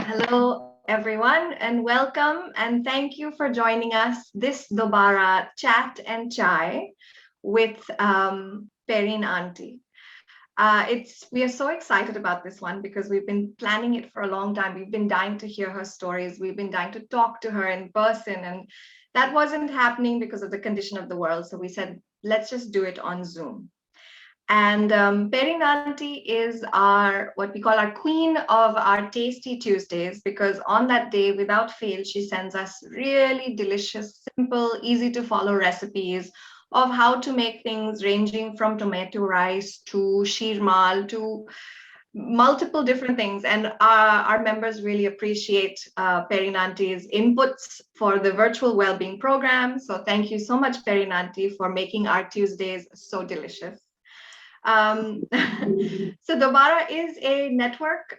Hello, everyone, and welcome, and thank you for joining us this DOBARA Chat and Chai with Perin Auntie. We are so excited about this one because we've been planning it for a long time. We've been dying to hear her stories. We've been dying to talk to her in person, and that wasn't happening because of the condition of the world. So we said, let's just do it on Zoom. And Perin Auntie is what we call our queen of our Tasty Tuesdays, because on that day, without fail, she sends us really delicious, simple, easy to follow recipes of how to make things ranging from tomato rice to sheermal to multiple different things. And our members really appreciate Perin Auntie's inputs for the virtual well-being program. So thank you so much, Perin Auntie, for making our Tuesdays so delicious. So DOBARA is a network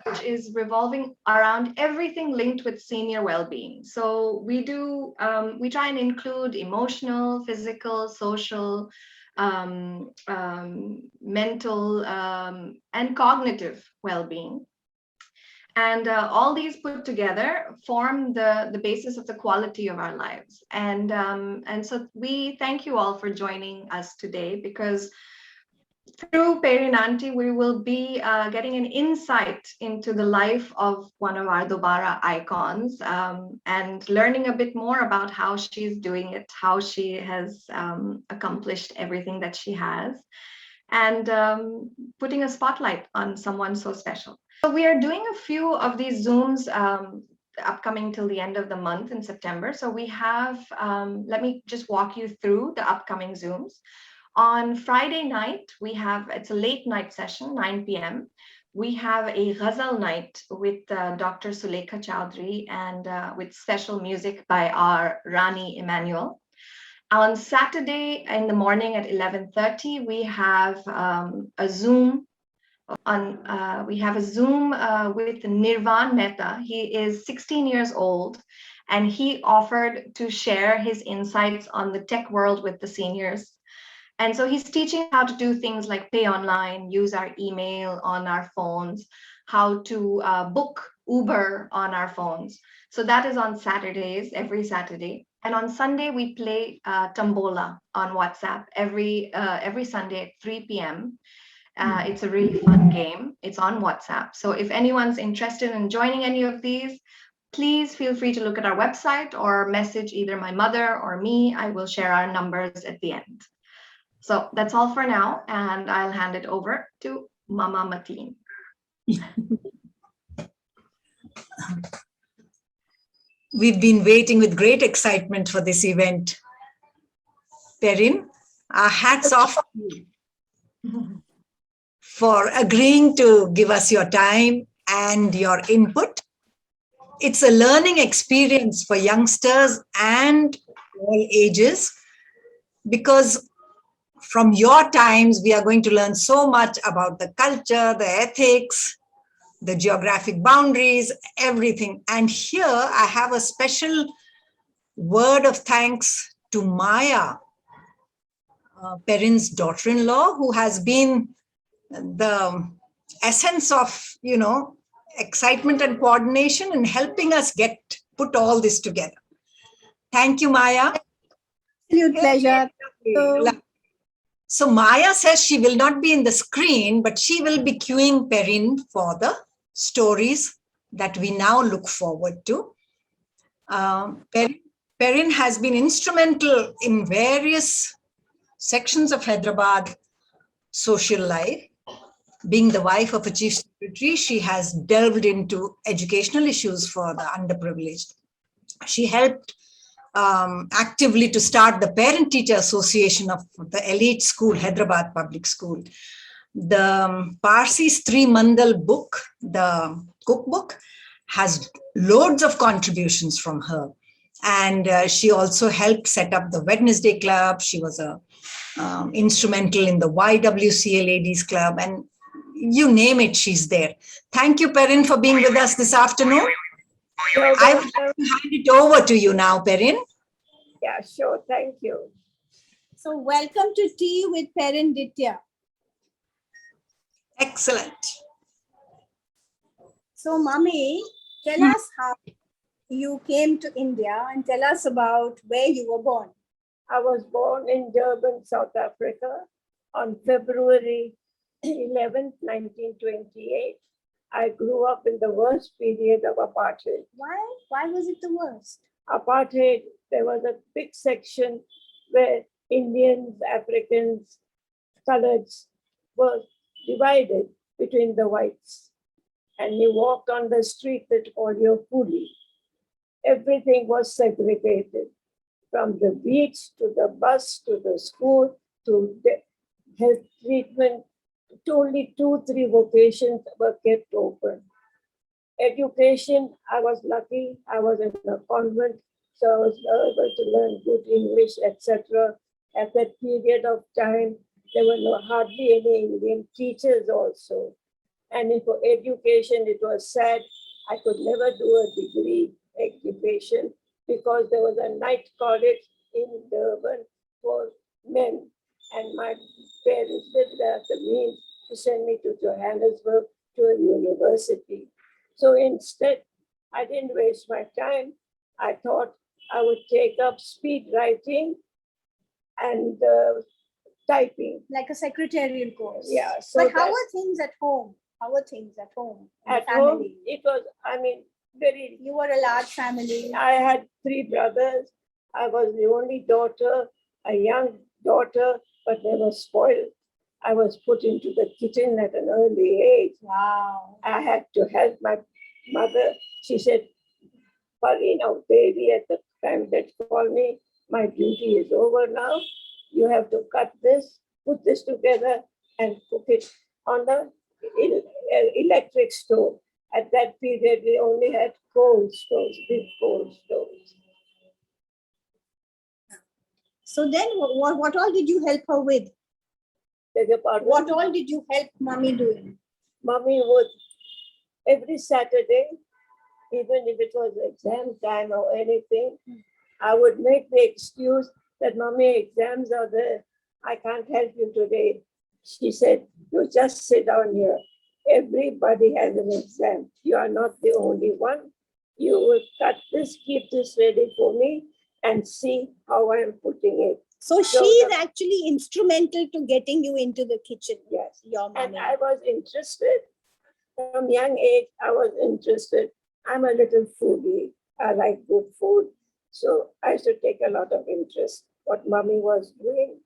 which is revolving around everything linked with senior well-being. So we try and include emotional, physical, social, mental, and cognitive well-being. And all these put together form the basis of the quality of our lives. And so we thank you all for joining us today, because through Perin Auntie, we will be getting an insight into the life of one of our DOBARA icons, and learning a bit more about how she's doing it, how she has accomplished everything that she has, and putting a spotlight on someone so special. So we are doing a few of these Zooms upcoming till the end of the month in September. So we have, let me just walk you through the upcoming Zooms. On Friday night, it's a late night session, 9 p.m. We have a ghazal night with Dr. Sulekha Chowdhury, and with special music by our Rani Emmanuel. On Saturday in the morning at 11:30, we have a Zoom with Nirvan Mehta. He is 16 years old, and he offered to share his insights on the tech world with the seniors. And so he's teaching how to do things like pay online, use our email on our phones, how to book Uber on our phones. So that is on Saturdays, every Saturday. And on Sunday, we play Tombola on WhatsApp every Sunday at 3 p.m. It's a really fun game. It's on WhatsApp. So if anyone's interested in joining any of these, please feel free to look at our website or message either my mother or me. I will share our numbers at the end. So that's all for now, and I'll hand it over to Mama Mateen. We've been waiting with great excitement for this event. Perin, our hats off to you for agreeing to give us your time and your input. It's a learning experience for youngsters and all ages, because from your times, we are going to learn so much about the culture, the ethics, the geographic boundaries, everything. And here I have a special word of thanks to Maya, Perin's daughter-in-law, who has been the essence of, excitement and coordination and helping us put all this together. Thank you, Maya. Absolute pleasure. So Maya says she will not be in the screen, but she will be cueing Perin for the stories that we now look forward to. Perin has been instrumental in various sections of Hyderabad social life. Being the wife of a chief secretary, she has delved into educational issues for the underprivileged. She helped actively to start the Parent-Teacher Association of the elite school, Hyderabad Public School. The Parsi Stree Mandal book, the cookbook, has loads of contributions from her. And she also helped set up the Wednesday Club. She was instrumental in the YWCA Ladies Club, and you name it, she's there. Thank you, Perin, for being with us this afternoon. I will hand it over to you now, Perin. Yeah, sure. Thank you. So welcome to Tea with Perin Dittia. Excellent. So, Mummy, tell us how you came to India and tell us about where you were born. I was born in Durban, South Africa on February 11th, 1928. I grew up in the worst period of apartheid. Why? Why was it the worst? Apartheid, there was a big section where Indians, Africans, coloreds were divided between the whites. And you walked on the street that called your coolie. Everything was segregated, from the beach to the bus to the school to the health treatment. Only 2-3 vocations were kept open. Education, I was lucky. I was in a convent, so I was able to learn good English, etc. At that period of time, there were hardly any Indian teachers also. And for education, it was sad. I could never do a degree education because there was a night college in Durban for men. And my parents didn't have the means to send me to Johannesburg to a university. So instead, I didn't waste my time. I thought I would take up speed writing and typing. Like a secretarial course. Yeah. So but how were things at home? How were things at home? in the at home, family? it was, very. You were a large family. I had 3 brothers. I was the only daughter, a young daughter, but never spoiled. I was put into the kitchen at an early age. Wow. I had to help my mother. She said, baby, at the time that called me, my duty is over now. You have to cut this, put this together, and cook it on the electric stove. At that period, we only had coal stoves, big coal stoves. So then what all did you help her with? Beg your pardon? What all did you help Mummy doing? Mummy would, every Saturday, even if it was exam time or anything, I would make the excuse that, Mummy, exams are there. I can't help you today. She said, you just sit down here. Everybody has an exam. You are not the only one. You will cut this, keep this ready for me, and see how I am putting it. So she's actually instrumental to getting you into the kitchen. Yes. Your And mummy. I was interested. From young age, I was interested. I'm a little foodie. I like good food. So I used to take a lot of interest what Mummy was doing.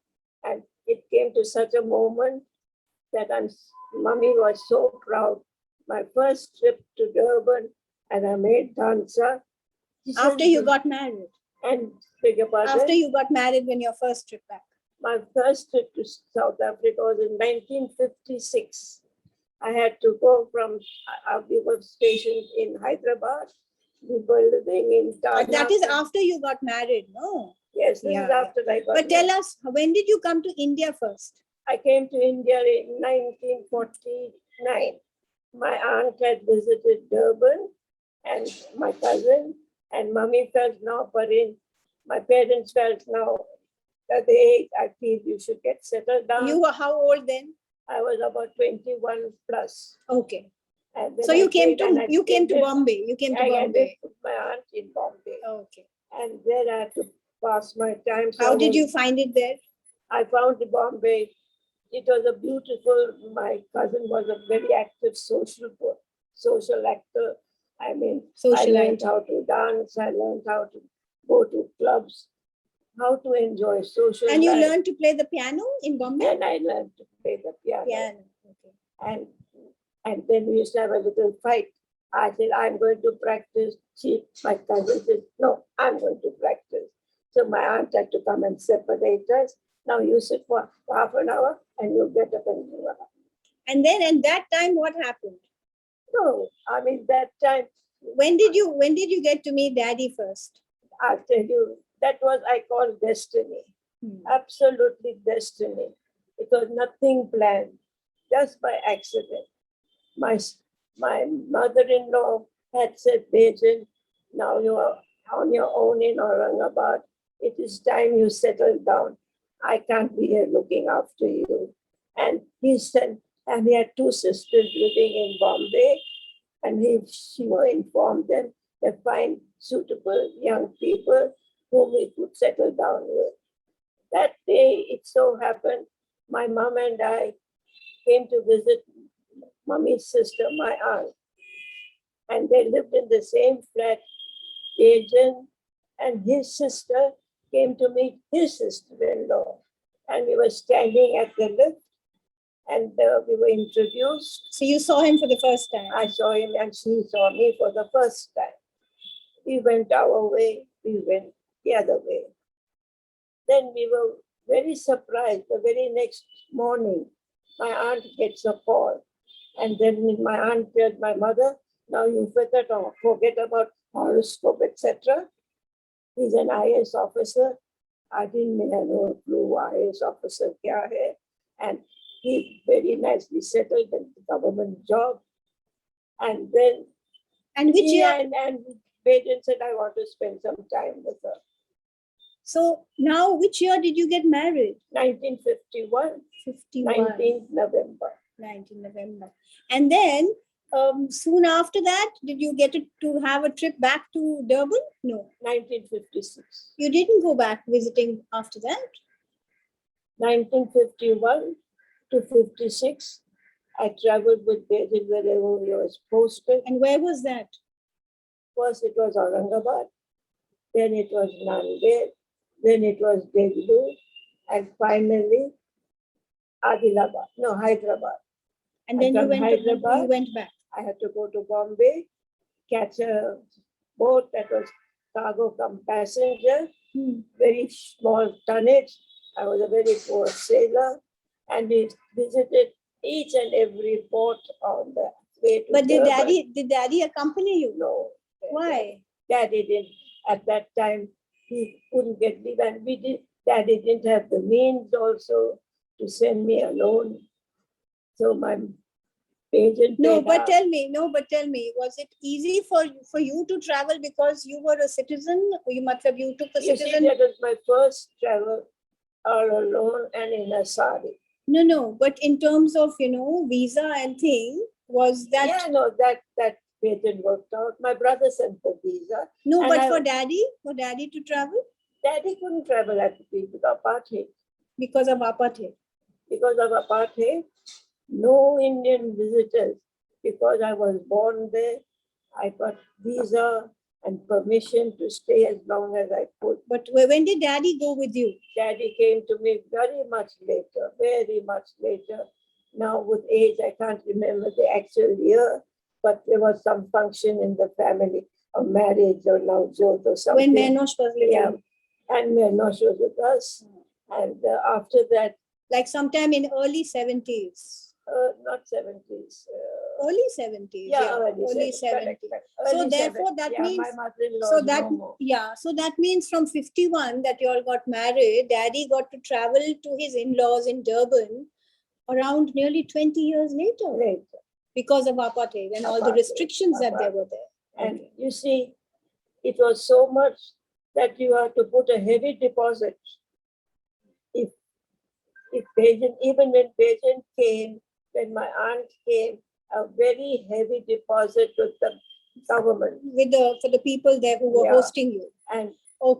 And it came to such a moment that Mummy was so proud. My first trip to Durban, and I made dancer. After you got married? And beg your pardon? After you got married, when your first trip back? My first trip to South Africa was in 1956. I had to go from, we were stationed in Hyderabad. We were living in Tana. That is after you got married, no? Yes, this is after I got But tell us, when did you come to India first? I came to India in 1949. My aunt had visited Durban and my cousin, and Mummy felt now, Perin, my parents felt now at the age I feel you should get settled down. You were how old then? I was about 21 plus. Okay. And then So you came to Bombay. You came to I Bombay. lived with my aunt in Bombay. Okay. And there I had to pass my time. So How did you find it there? I found Bombay. It was a beautiful, my cousin was a very active social actor. I learned how to dance. I learned how to go to clubs, how to enjoy social And you life. learned to play the piano in Bombay? And I learned to play the piano. Okay. And then we used to have a little fight. I said, I'm going to practice. My cousin said, no, I'm going to practice. So my aunt had to come and separate us. Now you sit for half an hour and you get up and do it. And then at that time, what happened? No, that time. When did you get to meet Daddy first? I'll tell you, that was, I call destiny. Absolutely destiny. It was nothing planned, just by accident. My mother-in-law had said, Bejan, now you are on your own in Aurangabad. It is time you settle down. I can't be here looking after you. And he said, and he had 2 sisters living in Bombay. And she will inform them they find suitable young people whom we could settle down with. That day, it so happened, my mom and I came to visit Mummy's sister, my aunt, and they lived in the same flat. Agent and his sister came to meet his sister-in-law, and we were standing at the lift, and we were introduced. So you saw him for the first time. I saw him, and she saw me for the first time. We went our way, we went the other way. Then we were very surprised. The very next morning, my aunt gets a call, and then my aunt told my mother, "Now you better forget about horoscope, etc." He's an IAS officer. I didn't have no clue IAS officer kya hai. And he very nicely settled in the government job. And then And which year? and Perin said, "I want to spend some time with her." So now, which year did you get married? 1951, 51. 19th November. 19 November. And then soon after that, did you get to have a trip back to Durban? No, 1956. you didn't go back visiting after that. 1951 to 56, I traveled with Perin wherever he was posted. And where was that? First it was Aurangabad, then it was Nanded, then it was Delhi, and finally Hyderabad. And then from you Hyderabad, went back. I had to go to Bombay, catch a boat that was cargo come passenger, very small tonnage. I was a very poor sailor, and we visited each and every port on the way to But Durban. did daddy accompany you? No. Why? Daddy didn't. At that time, he couldn't get leave, and Daddy didn't have the means also to send me alone. So my agent. But tell me, was it easy for you to travel because you were a citizen? You took a citizen? See, that was my first travel all alone and in a sari. No, but in terms of, visa and thing, was that? Yeah, no, that patent worked out. My brother sent the visa. No, but for daddy to travel? Daddy couldn't travel at the peak of apartheid. Because of apartheid? Because of apartheid, no Indian visitors. Because I was born there, I got visa and permission to stay as long as I could. But when did daddy go with you? Daddy came to me very much later. Now with age, I can't remember the actual year, but there was some function in the family, a marriage or Navjot or something. When Menosh was living. Yeah, and Menosh was with us. And after that. Like sometime in early 70s. Not 70s. Early 70s. Yeah, early 70s. Correct. So therefore that means. My mother-in-law So that means from 51 that you all got married, daddy got to travel to his in-laws in Durban around nearly 20 years later. Because of apartheid and all the restrictions that there were there. And you see, it was so much that you had to put a heavy deposit. Even when Perin came, when my aunt came, a very heavy deposit with the government. For the people there who were hosting you. And when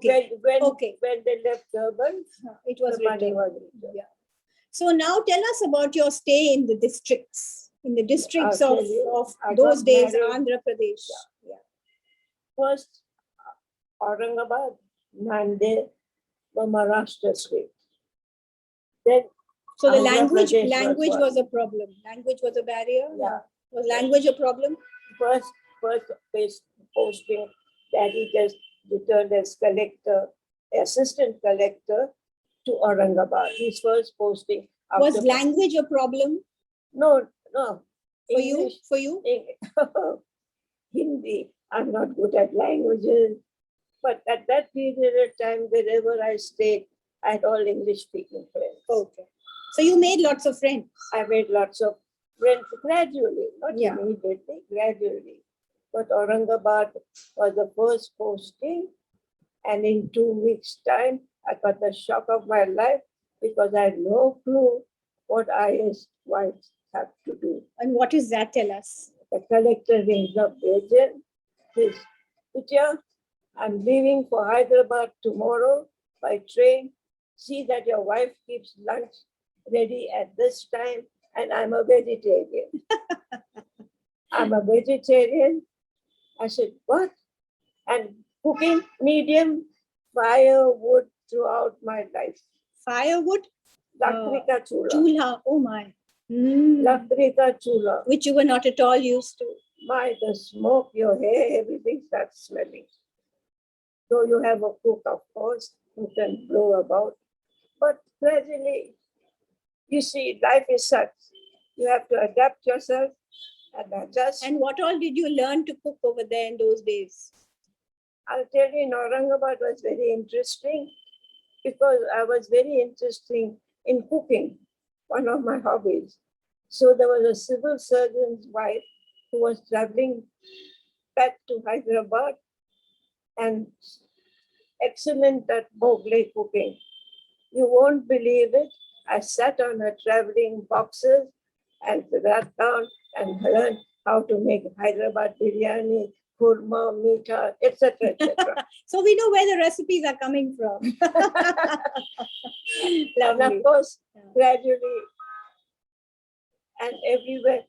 they left Durban, it was the money was returned. Yeah. So now tell us about your stay in the districts. In the districts of those days, Andhra Pradesh. Yeah. First, Aurangabad, Nanded, Maharashtra state. Then so the language was a problem. Language was a barrier. Yeah. Was language a problem? First posting, daddy just returned as assistant collector to Aurangabad. His first posting. Was language a problem? No. For you? Hindi. I'm not good at languages. But at that period of time, wherever I stayed, I had all English-speaking friends. Okay. So you made lots of friends? I made lots of friends gradually, not immediately, gradually. But Aurangabad was the first posting, and in 2 weeks' time, I got the shock of my life because I had no clue what IS whites have to do. And what is that? Tell us. the collector rings up the agent, says, Dittia, I'm leaving for Hyderabad tomorrow by train. See that your wife keeps lunch ready at this time, and I'm a vegetarian. I'm a vegetarian. I said, what? And cooking medium firewood throughout my life. Firewood? Lakrika chula. Chulha. Oh my. Lakrika chula. Which you were not at all used to. The smoke, your hair, everything starts smelling. So you have a cook, of course, who can blow about. But gradually, you see, life is such. You have to adapt yourself and adjust. And what all did you learn to cook over there in those days? I'll tell you, in Aurangabad was very interesting because I was very interested in cooking, one of my hobbies. So there was a civil surgeon's wife who was traveling back to Hyderabad and excellent at Mowgli cooking. You won't believe it. I sat on her traveling boxes and sat down and learned how to make Hyderabad biryani, kurma, meetha, etc., etc. So we know where the recipes are coming from. And of course, gradually and everywhere,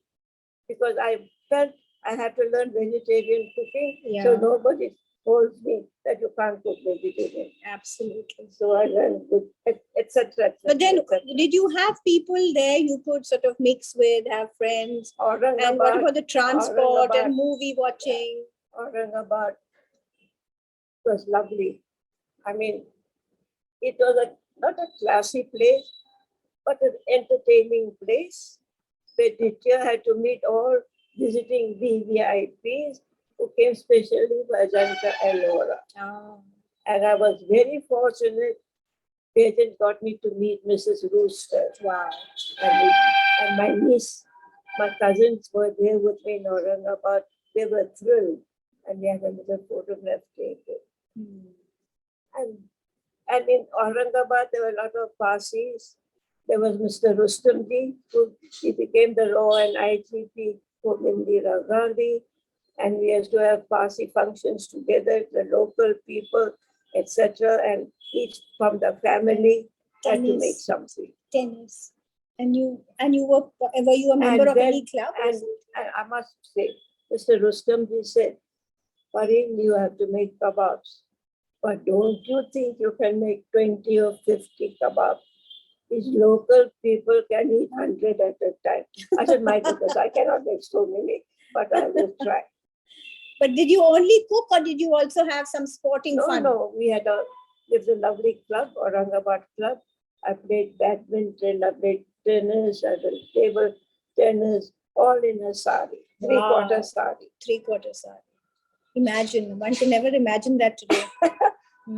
because I felt I had to learn vegetarian cooking, so nobody told me that you can't cook vegetarian. Absolutely. So I learned good, etc. But then, did you have people there you could sort of mix with, have friends? And what about the transport and movie watching? Aurangabad was lovely. I mean, it was not a classy place, but an entertaining place where Dittia had to meet all visiting VVIPs who came specially for Ajanta and Ellora. Oh. And I was very fortunate. The agent got me to meet Mrs. Rooster. Wow. And my niece, my cousins were there with me in Aurangabad. They were thrilled. And we had a little photograph taken. And in Aurangabad, there were a lot of Parsis. There was Mr. Rustamji, he became the law and IGP for Indira Gandhi. And we used to have Parsi functions together, the local people, etc. And each from the family had to make something. Tennis. And you were you a member of any club? And I must say, Mr. Rustamji said, Perin, you have to make kebabs. But don't you think you can make 20 or 50 kebabs? These local people can eat 100 at a time. I said, my goodness, I cannot make so many, but I will try. But did you only cook or did you also have some sporting fun? No, there's a lovely club, Aurangabad club. I played badminton, I played tennis, I played table tennis, all in a sari, three-quarter sari. Three-quarter sari. Imagine, one can never imagine that today.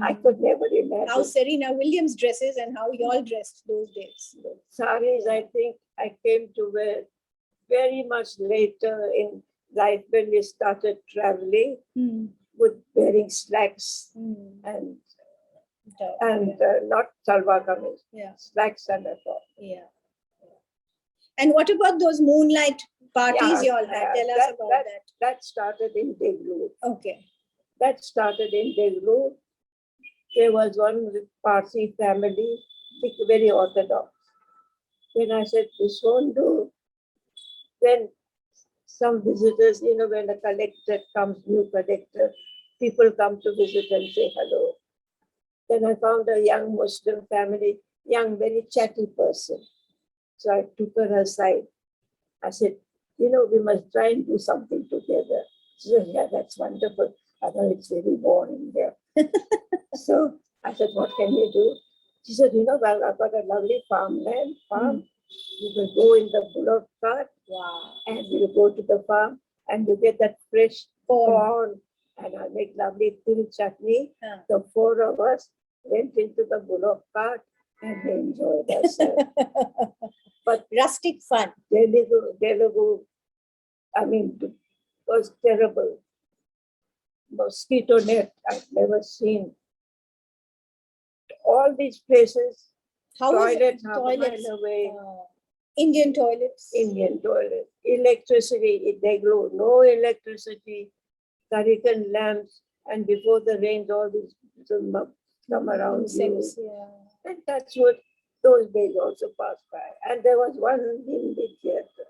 I could never imagine. How Serena Williams dresses and how you all dressed those days. Saris, I think I came to wear very much later in life when we started traveling with wearing slacks and not salwar kameez, slacks and a top. Yeah. And what about those moonlight parties you all had? Tell us about that. That started in Deglur. Okay. That started in Deglur. There was one Parsi family, very orthodox. When I said, this won't do, then some visitors, when a collector comes, new collector, people come to visit and say hello. Then I found a young Muslim family, young, very chatty person. So I took her aside. I said, we must try and do something together. She said, yeah, that's wonderful. I know it's very boring here. So I said, what can you do? She said, well, I've got a lovely farm. You will go in the bullock cart. Wow. And you will go to the farm and you get that fresh corn. And I'll make lovely til chutney. The four of us went into the bullock cart and they enjoyed ourselves. But rustic fun. Telugu, it was terrible. Mosquito net, I've never seen. All these places, toilets half a mile away. Indian toilets. Indian toilet. Electricity, they glow. No electricity. Hurricane lamps. And before the rains, all these little come around you. Insects, yeah. And that's what those days also passed by. And there was one Hindi theatre,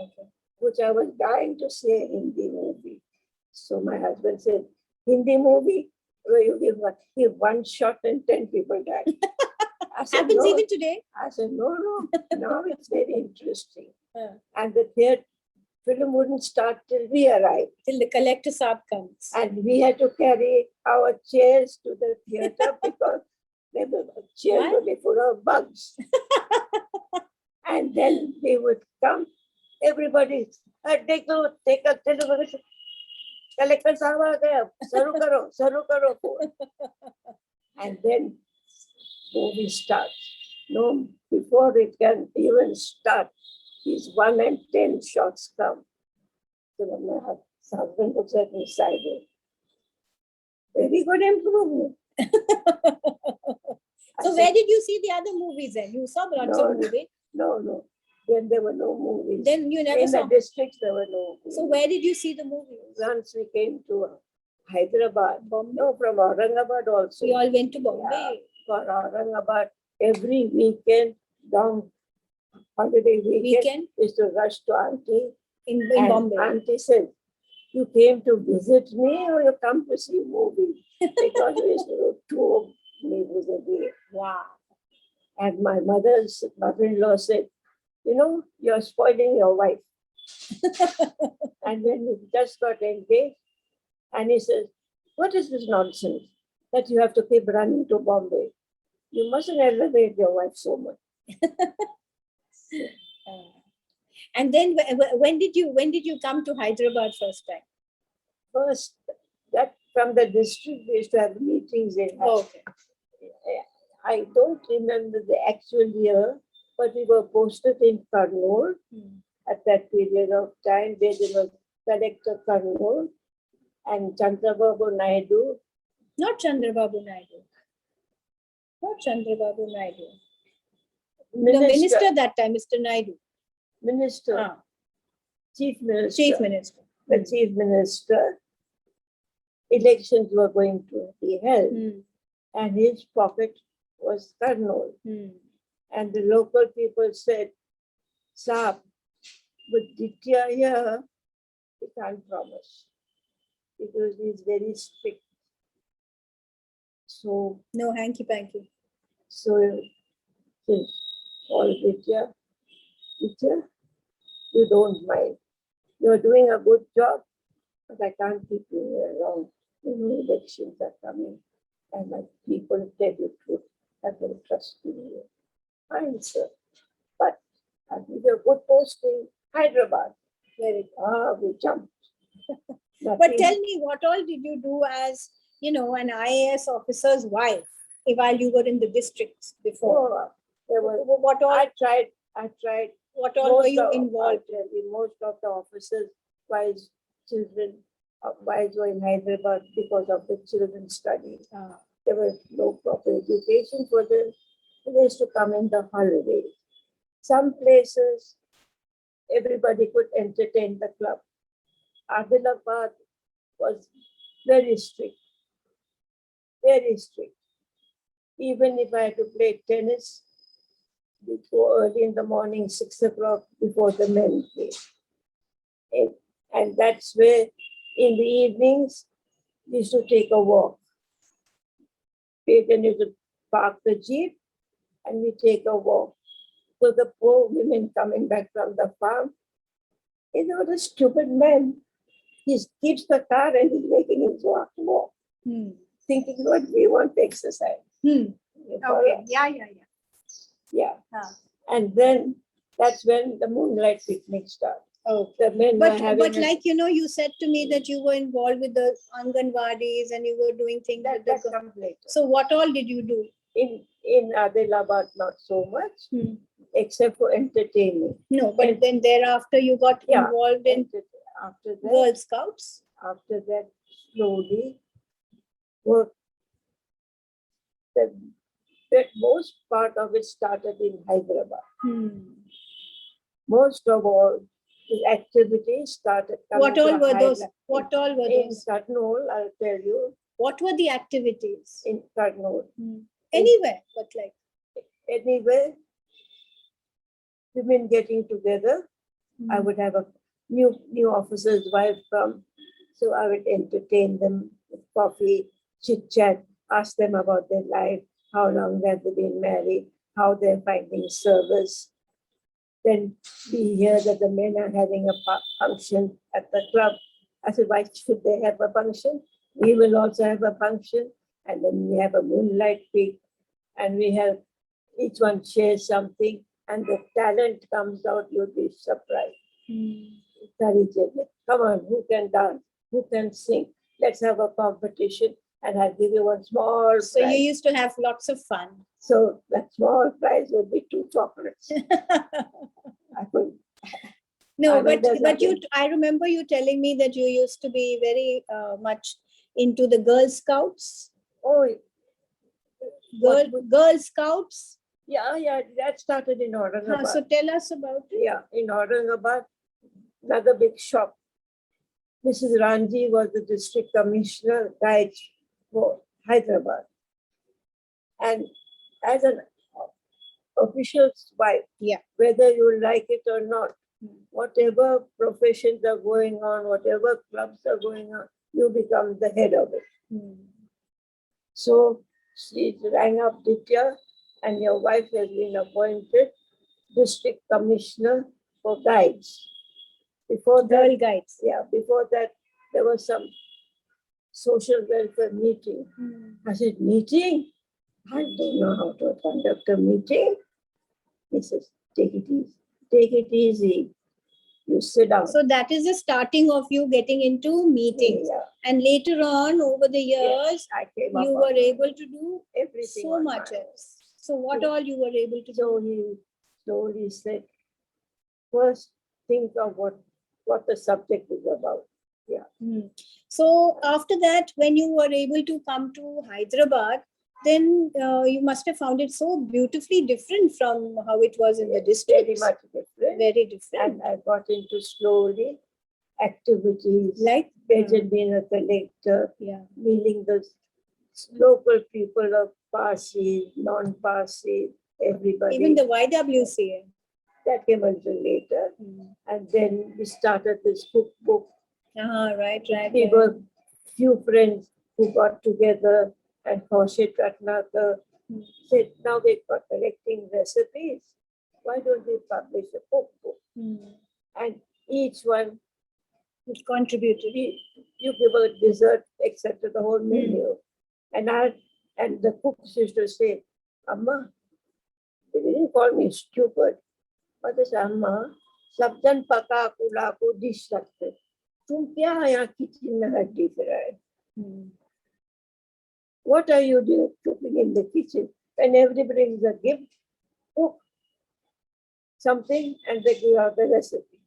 Okay. which I was dying to see a Hindi movie. So my husband said, Hindi movie, where you give one shot and 10 people die. I said, Happens no. even today. I said, no. Now it's very interesting. Yeah. And the theatre film wouldn't start till we arrived. Till the collector saab comes. And we had to carry our chairs to the theatre because the chairs would be full of bugs. And then they would come, everybody, take a television. Collector sahab aa gaya, saru karo. And then movie starts. No, before it can even start, these 1 and 10 shots come. So when my husband looks at me sideways, very good improvement. So where did you see the other movies then? You saw lots of movies. No. Then there were no movies. Then you never In saw. the districts, there were no movies. So where did you see the movies? Once we came to Hyderabad. Bombay. No, from Aurangabad also. We all went to Bombay. For Aurangabad, every weekend, long holiday weekend, is to rush to auntie. In And Bombay. auntie said, you came to visit me or you come to see movie? Because we used to do 2 movies a day. Wow. And my mother-in-law said, you're spoiling your wife. And when we just got engaged, and he says, what is this nonsense that you have to keep running to Bombay? You mustn't elevate your wife so much. And then when did you come to Hyderabad first time? First, that from the district, we used to have meetings in Hyderabad. Okay. I don't remember the actual year, but we were posted in Kurnool at that period of time, where there was Collector Kurnool and Chandrababu Naidu. Not Chandrababu Naidu. The minister that time, Mr. Naidu. Minister. Chief Minister. Chief Minister. The Chief Minister. Elections were going to be held, and his pocket was Kurnool. And the local people said, Saab, with Dittia here, we can't promise, because he's very strict. So, No hanky panky. so all Dittia, you don't mind. You're doing a good job, but I can't keep you here around. Elections are coming, and my people tell you truth. I will trust you. Fine, sir. But I need a good post in Hyderabad. We jumped. But tell me, what all did you do as, an IAS officer's wife while you were in the districts before? What all? I tried. What all were you involved in? Most of the officers' wives, children, wives were in Hyderabad because of the children's studies. There was no proper education for them. They used to come in the holidays. Some places, everybody could entertain the club. Hyderabad was very strict. Very strict. Even if I had to play tennis, we'd go early in the morning, 6 o'clock before the men play. And that's where, in the evenings, we used to take a walk. Then you could park the jeep and we take a walk. So the poor women coming back from the farm, the stupid man, he keeps the car and he's making him walk. Thinking, Lord, we want to exercise. Okay. Yeah. And then that's when the moonlight picnic starts. Oh, the men but were you said to me that you were involved with the Anganwadis and you were doing things that comes later. So what all did you do? In Hyderabad, not so much, except for entertainment. No, but then thereafter you got involved in after that, Girl Scouts. After that, slowly work. The most part of it started in Hyderabad. most of all, the activities started coming What all to were those? Hyderabad. What all were In those? Karnool, I'll tell you, What were the activities? in Karnool. Anywhere, but like. Anyway, women getting together. I would have a new officer's wife come. So I would entertain them with coffee, chit chat, ask them about their life, how long have they been married, how they're finding service. Then we hear that the men are having a function at the club. I said, why should they have a function? We will also have a function. And then we have a moonlight peak. And we have, each one shares something. And the talent comes out, you'll be surprised. Encourage them. Come on, who can dance? Who can sing? Let's have a competition. And I'll give you one small prize. So you used to have lots of fun. So that small prize would be 2 chocolates. I could. No, I mean, but I remember you telling me that you used to be very much into the Girl Scouts. Oh, Girl Scouts. yeah, that started in Aurangabad. So tell us about it. Yeah, in Aurangabad, another big shop. Mrs. Ranji was the district commissioner, guide for Hyderabad. And as an official's wife, whether you like it or not, whatever professions are going on, whatever clubs are going on, you become the head of it. So she rang up Dittia, and your wife has been appointed district commissioner for guides. Before that, Girl Guides. Yeah, before that, there was some social welfare meeting. I said, meeting? I don't know how to conduct a meeting. He says, take it easy. Take it easy. You sit down. So that is the starting of you getting into meetings. Yeah. And later on, over the years, I came you up were able to do everything so on much my own. else. So what all you were able to do? So he slowly said, first think of what the subject is about. Yeah. So after that, when you were able to come to Hyderabad, then you must have found it so beautifully different from how it was in the district. Very much different. Very different. And I got into slowly activities Like being a collector, meeting the local people of Parsi, non-Parsi, everybody. even the YWCA. That came a little later. And then we started this cookbook. Right. We were few friends who got together, and Kaushik Ratnakar said, now we're collecting recipes. Why don't we publish a cookbook? And each one contributed. You give a dessert, etc., the whole menu. And the cooks used to say, Amma, they didn't call me stupid. But they said, Amma, sabjan paka kula ko dish sakte. Tum kya yahan kitchen mein haddi firaye? What are you doing cooking in the kitchen? When everybody brings a gift, cook something and they give out the recipe.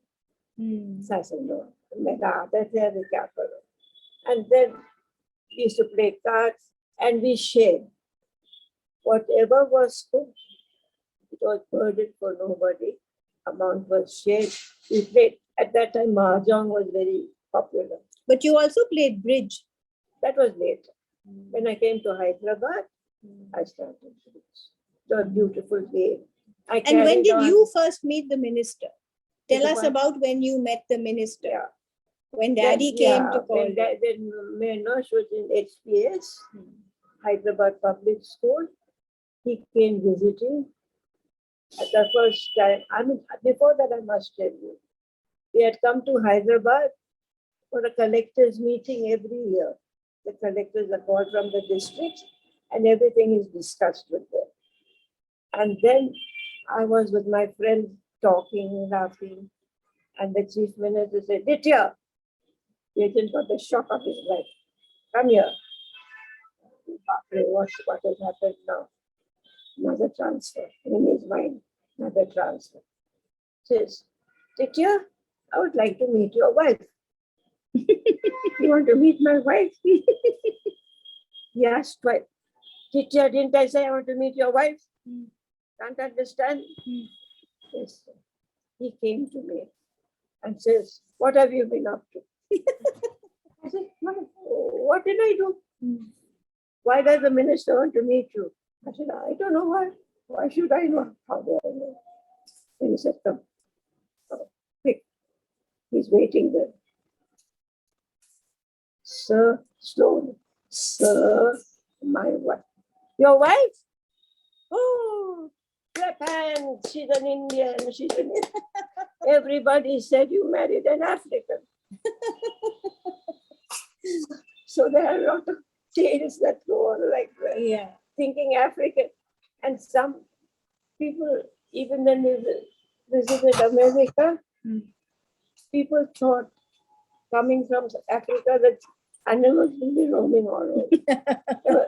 So I said, no, and then we used to play cards and we shared. Whatever was cooked, it was burdened for nobody. Amount was shared. We played, at that time, Mahjong was very popular. But you also played bridge. That was later. When I came to Hyderabad, I started bridge. It was a beautiful game. And when did you first meet the minister? Tell us about when you met the minister. Yeah. When Daddy came to call you. Then Menosh was in HPS, Hyderabad Public School. He came visiting at the first time. I mean, before that, I must tell you, we had come to Hyderabad for a collectors meeting every year. The collectors are called from the districts and everything is discussed with them. And then I was with my friends talking, laughing, and the chief minister said, Dittia, Agent got the shock of his life. Come here. What has happened now? Another transfer in his mind. Another transfer. Says, Dittia, I would like to meet your wife. You want to meet my wife? He asked twice. Dittia, didn't I say I want to meet your wife? Can't understand? Yes. he came to me and says, "What have you been up to?" I said, "What did I do? Why does the minister want to meet you?" I said, "I don't know why. Why should I know? How do I know?" And he said, "Come, quick." He's waiting there. "Sir," slowly, "Sir, my wife." "Your wife? Oh, clap hands. She's an Indian. She's an Indian." Everybody said you married an African. So there are a lot of tales that go on like that. Yeah. Thinking African. And some people, even when we visited America, people thought coming from Africa that animals will be roaming all over.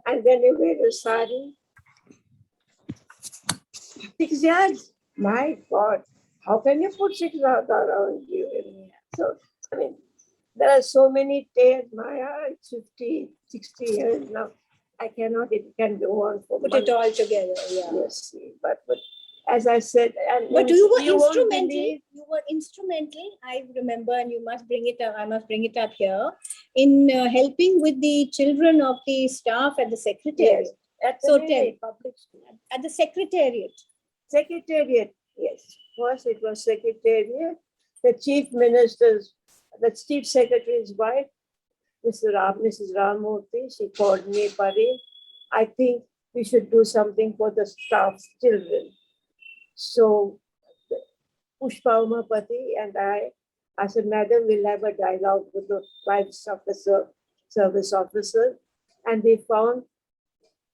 And then you wear a sari. 6 yards? My God, how can you put 6 yards around you? So, I mean, there are so many tales. My 50, 60 years now. I cannot, it can go on for Put months. it all together. Yeah. Yes, but as I said, and But you were won't instrumental. believe- You were instrumental. I remember, and you must bring it up. I must bring it up here in helping with the children of the staff at the secretariat. Yes, at the So Navy public school. At the secretariat. Secretariat, yes. First it was secretariat. The chief minister's, the chief secretary's wife, Mrs. Ramurthy, she called me, "Perin, I think we should do something for the staff's children." So Pushpa Umapati and I said, "Madam, we'll have a dialogue with the wives of the service officers." And we found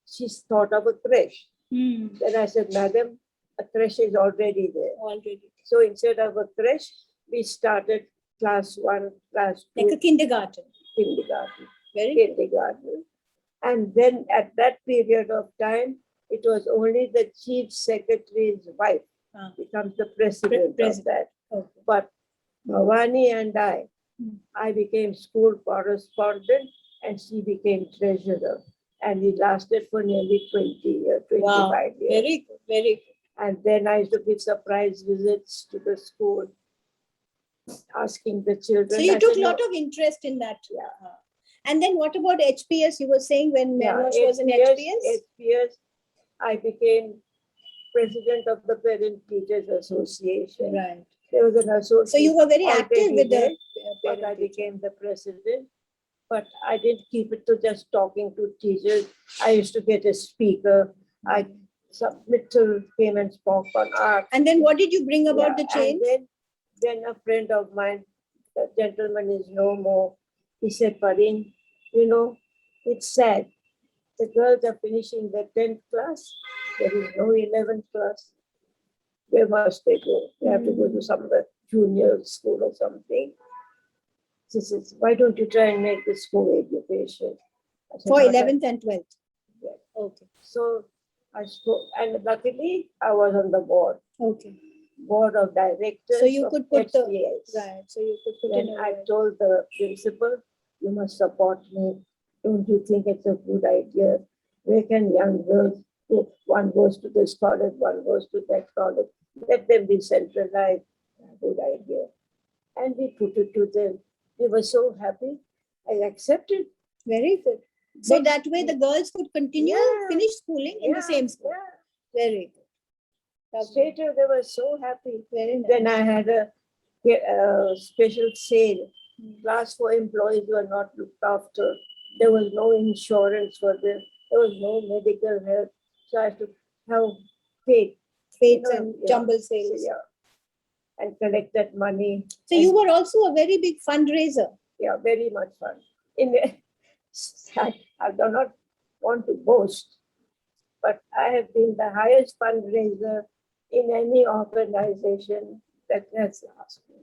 she's thought of a creche. Then I said, "Madam, a creche is already there." Already. So instead of a creche, we started class 1, class 2, Like a kindergarten. kindergarten. Very good. Kindergarten. And then at that period of time, it was only the chief secretary's wife becomes the president of that. Okay. But Bhavani and I became school correspondent and she became treasurer. And we lasted for nearly 20 years, 25 Wow. years. Very good. Very good. And then I used to give surprise visits to the school, asking the children. So you I took said, a lot "No." of interest in that. Yeah. And then what about HPS? You were saying when Manoj was in HPS? I became president of the Perin Teachers Association. Right. There was an association. So you were very active with the But I became the president. But I didn't keep it to just talking to teachers. I used to get a speaker. Mitchell came and spoke on art. And then what did you bring about the change? And then a friend of mine, the gentleman is no more. He said, "Perin, it's sad. The girls are finishing their 10th class. There is no 11th class. Where must they go? They have to go to some other junior school or something." He says, "Why don't you try and make this co-education?" I said, For "Not 11th and 12th. Yeah. Okay. So I spoke, and luckily I was on the board of directors. So you could put HPS. right. So you could put Then in I told the principal, "You must support me. Don't you think it's a good idea? Where can young girls go? One goes to this college, one goes to that college. Let them be centralized." Good idea. And we put it to them. They were so happy. I accepted. Very good. So Next- that way the girls could continue, finish schooling in the same school. Yeah. Very good. Lovely. Straight away, they were so happy. Very nice. Then I had a special sale. Class 4 employees were not looked after. There was no insurance for them. There was no medical help. So I had to have faith. Fates and jumble sales. Yeah. And collect that money. So you were also a very big fundraiser. Yeah, very much fun. I do not want to boast, but I have been the highest fundraiser in any organization that has asked me.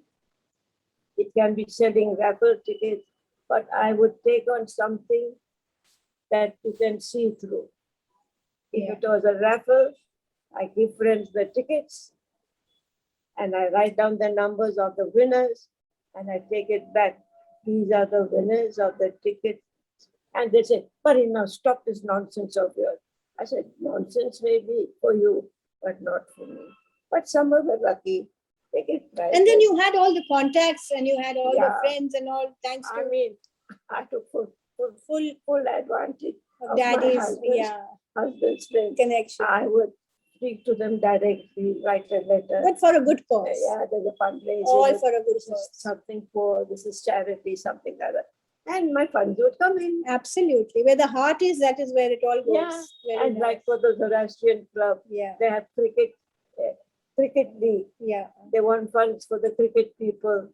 It can be selling raffle tickets, but I would take on something that you can see through. If it was a raffle, I give friends the tickets and I write down the numbers of the winners and I take it back. These are the winners of the tickets. And they say, "Perin, now stop this nonsense of yours." I said, "Nonsense may be for you, but not for me." But some of the lucky, take it private. And then you had all the contacts and you had all the Yeah. friends and all, thanks I to mean, I took full advantage of daddy's, my husband's friends. connection. I would speak to them directly, write a letter. But for a good cause. Yeah, there's a fundraising. All for a good This is cause. something for, this is charity, something like that. And my funds would come in. Absolutely. Where the heart is, that is where it all goes. Yeah, Very and nice. like for the Zorastrian club, Yeah, they have cricket league. yeah. They want funds for the cricket people.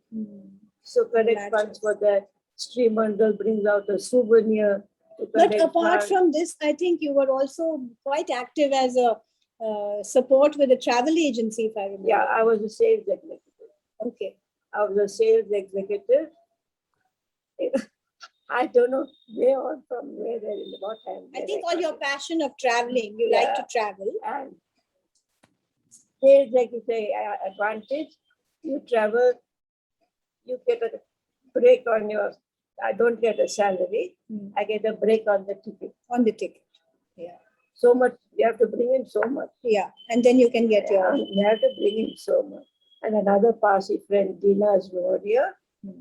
So collect Matches. funds for that. Stree Mandal brings out a souvenir. to But collect apart funds. from this, I think you were also quite active as a support with a travel agency, if I remember. Yeah, I was a sales executive. Okay. I was a sales executive. I don't know where or from where there is what time. I think all your passion of traveling, you like to travel. And sales executive advantage. You travel, you get a break on your. I don't get a salary. I get a break on the ticket. On the ticket. Yeah. So much you have to bring in so much. Yeah. And then you can get your. You have to bring in so much. And another Parsi friend, Dina's Gloria,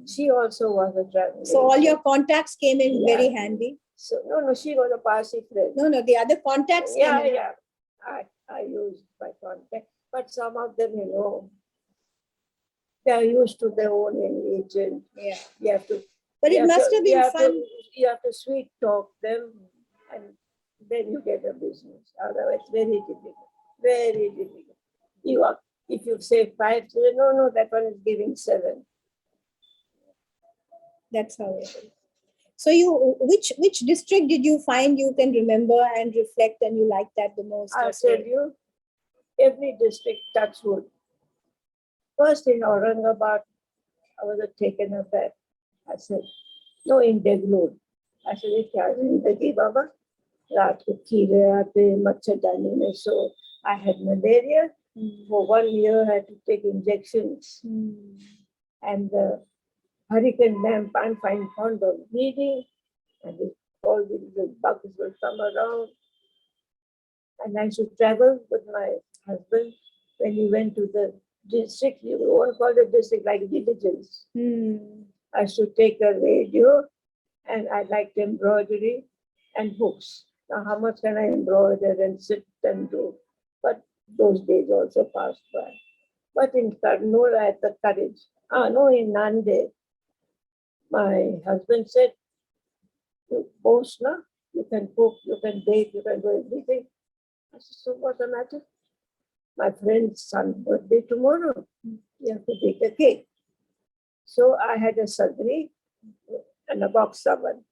she also was a traveler. So all your contacts came in Yeah. very handy. So no, she was a Parsi friend. No, the other contacts came in. Yeah. I used my contact, but some of them, they are used to their own agent. Yeah. You have to. But it must have been fun. You have to sweet talk them, and then you get a business. Otherwise, very difficult. Very difficult. If you say 5, no, that one is giving 7. That's how it is. So which district did you find you can remember and reflect and you like that the most? I'll tell you, every district touch wood. First in Aurangabad, I was taken aback. I said, no, in Deglur. I said, "Ye kya zindagi, Baba? Raat ko keele aate, machhardani mein." So I had malaria. For 1 year, I had to take injections. And the hurricane lamp, can't find condom, bleeding. And all the bugs will come around. And I should travel with my husband. When he went to the district, you won't call the district like diligence. I should take a radio, and I liked embroidery and books. Now, how much can I embroider and sit and do? But those days also passed by. But in Karnool, I had the courage. In Nanded, my husband said, "You boast, na? You can cook, you can bake, you can do everything." I said, "So what's the matter? My friend's son's birthday tomorrow. You have to bake a cake." So I had a sadri and a box oven.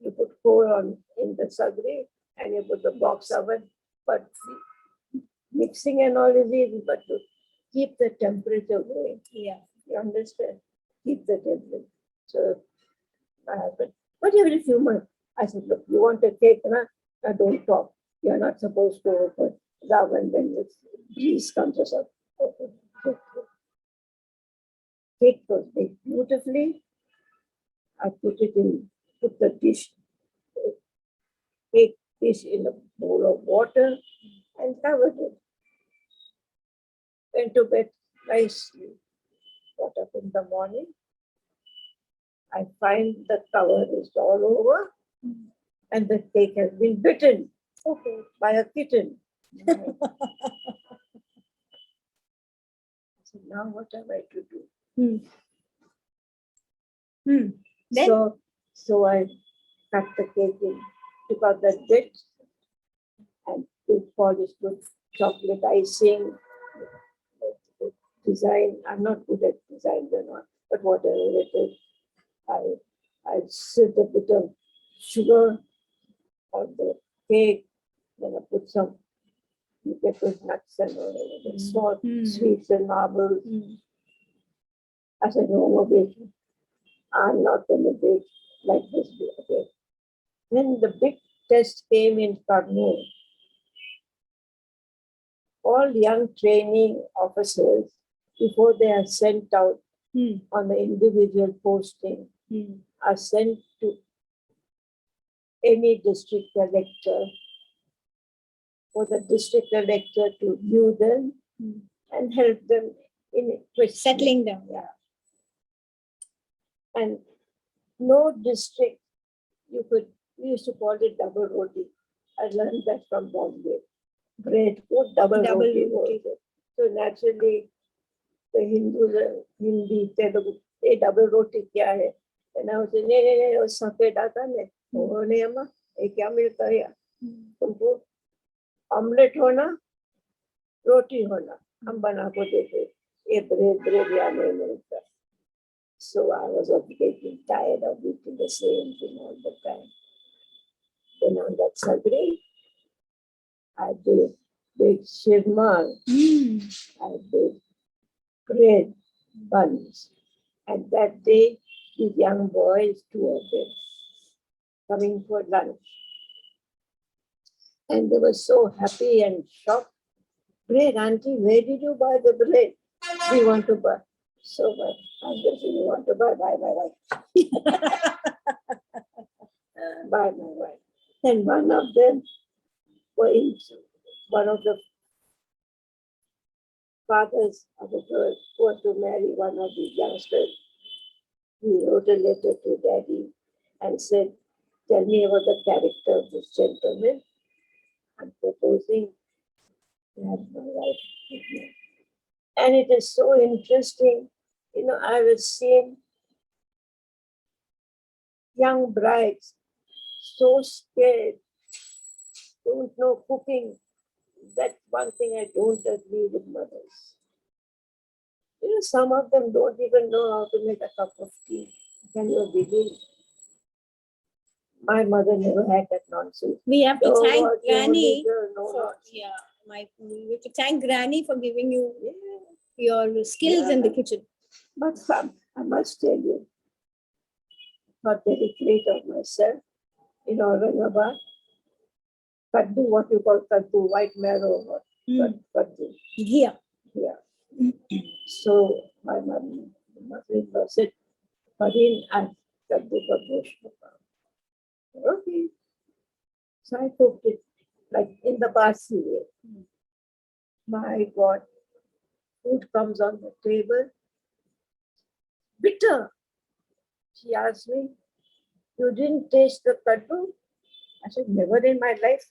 You put coal in the sadri and you put the box oven. But mixing and all is easy, but to keep the temperature going. Yeah. You understand? Keep the temperature. So I happened. But every few months, I said, "Look, you want a cake, na? Now don't talk. You're not supposed to open the oven when the breeze comes or something." Cake was baked beautifully. I put the dish, cake dish in a bowl of water and covered it. Went to bed nicely. Got up in the morning. I find the cover is all over and the cake has been bitten by a kitten. I said, now what am I to do? Then? So I cut the cake in, took out the bit and polished with chocolate icing, design. I'm not good at design, but whatever it is, I sipped a bit of sugar on the cake, then I put some nuts and small sweets and marbles. I said, no baking. I'm not going to bake like this. Okay. Then the big test came in Karnool. All young training officers, before they are sent out on the individual posting, are sent to any district collector for the district collector to view them and help them in which Settling down. Yeah. And no district we used to call it double roti. I learned that from Bombay. Bread food, double roti. So naturally, the Hindus are Hindi, Telugu, double roti kya hai? And I was saying, no, वो सफेद आता है, वो नहीं अम्मा, ये क्या मिलता है? तुमको ऑमलेट होना, रोटी होना, हम बना को देते, ये bread या नहीं मिलता. So I was getting tired of eating the same thing all the time. Then on that Sunday, I did big shirmal, I did bread buns. And that day, these young boys, 2 of them, coming for lunch. And they were so happy and shocked. Bread, auntie, where did you buy the bread? We want to buy. So much. I guess you want to buy my wife. Buy my wife. And one of them one of the fathers of the girl who was to marry one of these youngsters. He wrote a letter to daddy and said, tell me about the character of this gentleman. I'm proposing to have my wife with me. And it is so interesting. I was seeing young brides so scared, don't know cooking. That's one thing I don't agree with mothers. Some of them don't even know how to make a cup of tea. Can you believe? My mother never had that nonsense. We have to No, thank what, Granny. no, For, not. we have to thank Granny for giving you your skills in the kitchen. But I must tell you, not very great of myself in Hyderabad. Kaddu, what you call kaddu, white marrow, or kaddu. Yeah. Yeah. So my mother-in-law said, Perin and kaddu ka gosht. Okay. So I cooked it like in the Parsi way. My God, food comes on the table. Bitter. She asked me, you didn't taste the kaddu? I said, never in my life.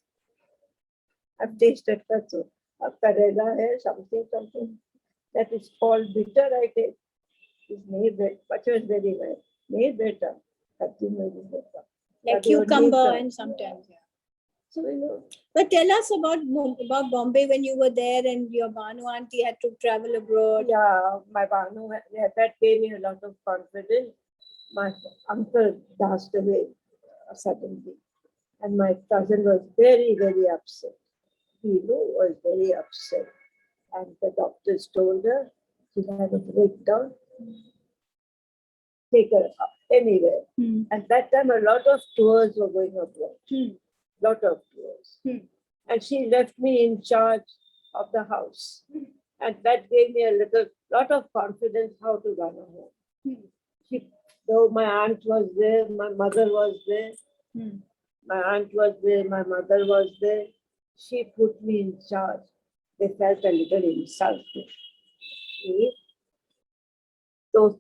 I've tasted kaddu. A karela hai, something that is called bitter, I take. It's made better, but it was very well. Made better. Kaddu made better. Like cucumber and sometimes, So, But tell us about Bombay when you were there and your Banu auntie had to travel abroad. Yeah, my Banu, that gave me a lot of confidence. My uncle passed away suddenly. And my cousin was very, very upset. Was very upset. And the doctors told her she had a breakdown. Take her anywhere. And that time a lot of tours were going abroad. Lot of tours. And she left me in charge of the house. And that gave me a lot of confidence how to run a home. Though my aunt was there, my mother was there. My aunt was there, my mother was there. She put me in charge. They felt a little insulted. So,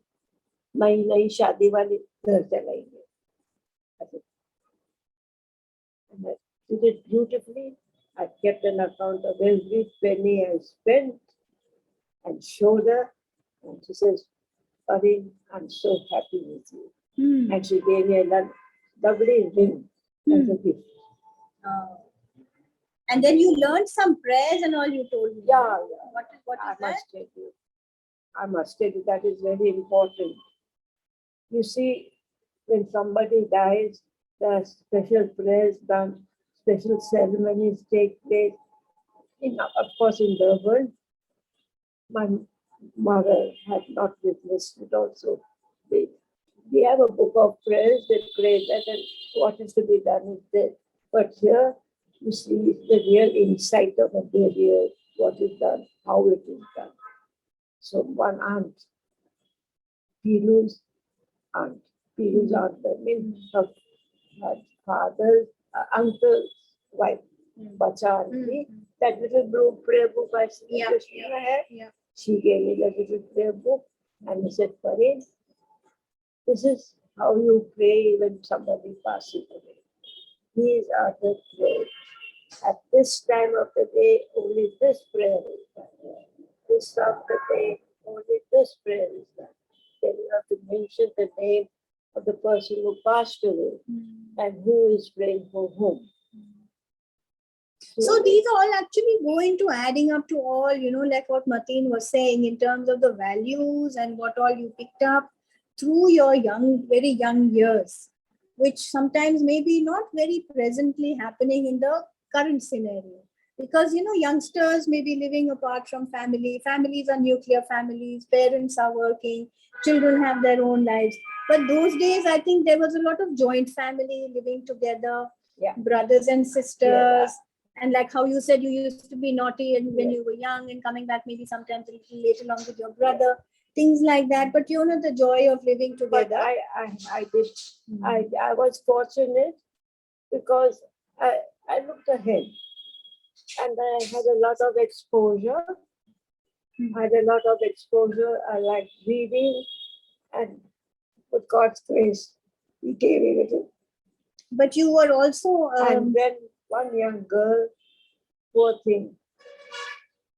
नई शादी वाली घर चलाई गई. And I did it beautifully. I kept an account of every penny I spent and showed her. And she says, Perin, I'm so happy with you. And she gave me a lovely ring as a gift. And then you learned some prayers and all you told me. Yeah. What is that? I must tell you, that is very important. You see, when somebody dies, there are special prayers done, special ceremonies take place. Of course, in Durban, my mother had not witnessed it also. We have a book of prayers that pray that, and what is to be done is there. But here, you see the real insight of a burial, what is done, how it is done. So one aunt, Pilu's aunt, that means her father's uncle's wife, Bacha auntie, that little blue prayer book I see, She gave me the little prayer book and he said, Perin, this is how you pray when somebody passes away. These are the prayers. At this time of the day, only this prayer is done. This of the day, only this prayer is done. Then you have to mention the name of the person who passed away and who is praying for whom. So these all actually go into adding up to all, like what Mateen was saying in terms of the values and what all you picked up through your very young years, which sometimes may be not very presently happening in the current scenario. Because, youngsters may be living apart from family. Families are nuclear families. Parents are working. Children have their own lives. But those days, I think there was a lot of joint family living together, brothers and sisters. And like how you said, you used to be naughty and when you were young and coming back maybe sometimes a little late along with your brother, things like that. But the joy of living together. But I did. I was fortunate because I looked ahead and I had a lot of exposure. I like reading, and with God's grace, He gave me it. But you were also and then one young girl, poor thing,